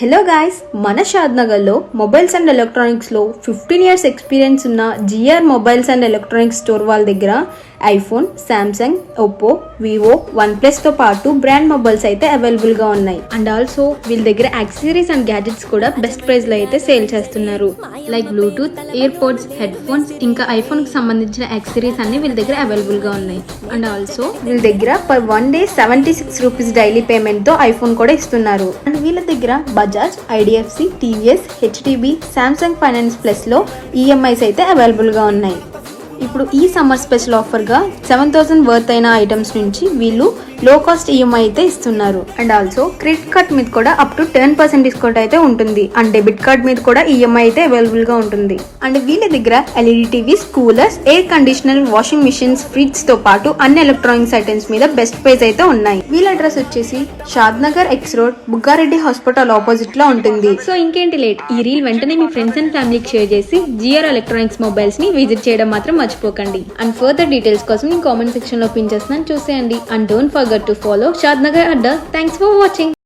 Hello guys, మన షాద్నగర్లో mobiles and ఎలక్ట్రానిక్స్లో 15 years ఎక్స్పీరియన్స్ ఉన్న G R mobiles and electronics store వాళ్ళ దగ్గర iPhone, Samsung, Oppo, Vivo, one ప్లస్తో పాటు బ్రాండ్ మొబైల్స్ అయితే అవైలబుల్గా ఉన్నాయి. అండ్ ఆల్సో వీళ్ళ దగ్గర యాక్సెసరీస్ అండ్ గ్యాడ్జెట్స్ కూడా బెస్ట్ ప్రైస్లో అయితే సేల్ చేస్తున్నారు. Like Bluetooth, ear pods, head phones, ఇంకా ఐఫోన్కి సంబంధించిన యాక్సెసరీస్ అన్ని వీళ్ళ దగ్గర అవైలబుల్గా ఉన్నాయి. అండ్ ఆల్సో వీళ్ళ దగ్గర పర్ 1 day 76 రూపీస్ డైలీ పేమెంట్తో ఐఫోన్ కూడా ఇస్తున్నారు. అండ్ వీళ్ళ దగ్గర Bajaj, IDFC, TVS, HDB, Samsung finance ప్లస్లో ఈఎంఐస్ అయితే అవైలబుల్గా ఉన్నాయి. ఇప్పుడు ఈ సమ్మర్ స్పెషల్ ఆఫర్గా 7,000 వర్త్ అయిన ఐటమ్స్ నుంచి వీళ్ళు లో కాస్ట్ ఈఎంఐ అయితే ఇస్తున్నారు. అండ్ ఆల్సో క్రెడిట్ కార్డ్ మీద కూడా అప్ టు 10% డిస్కౌంట్ అయితే ఉంటుంది. అండ్ డెబిట్ కార్డ్ మీద కూడా ఈఎంఐ అయితే అవైలబుల్గా ఉంటుంది. అండ్ వీళ్ళ దగ్గర LED TVs, coolers, air conditioner, washing machines, fridge తో పాటు అన్ని ఎలక్ట్రానిక్స్ ఐటమ్స్ మీద బెస్ట్ ప్రైస్ అయితే ఉన్నాయి. వీళ్ళ అడ్రస్ వచ్చేసి Shadnagar X road, Bugga Reddy hospital opposite లో ఉంటుంది. సో ఇంకేంటి లేట్, ఈ రీల్ వెంటనే మీ ఫ్రెండ్స్ అండ్ ఫ్యామిలీకి షేర్ చేసి జిఆర్ ఎలక్ట్రానిక్స్ మొబైల్స్ ని విజిట్ చేయడం మాత్రం మర్చిపోకండి. అండ్ ఫర్దర్ డీటెయిల్స్ కోసం నేను కామెంట్ సెక్షన్ లో పిన్ చేస్తున్నాను, చూసేయండి. And don't forget to follow Shadnagar Adda. Thanks for watching.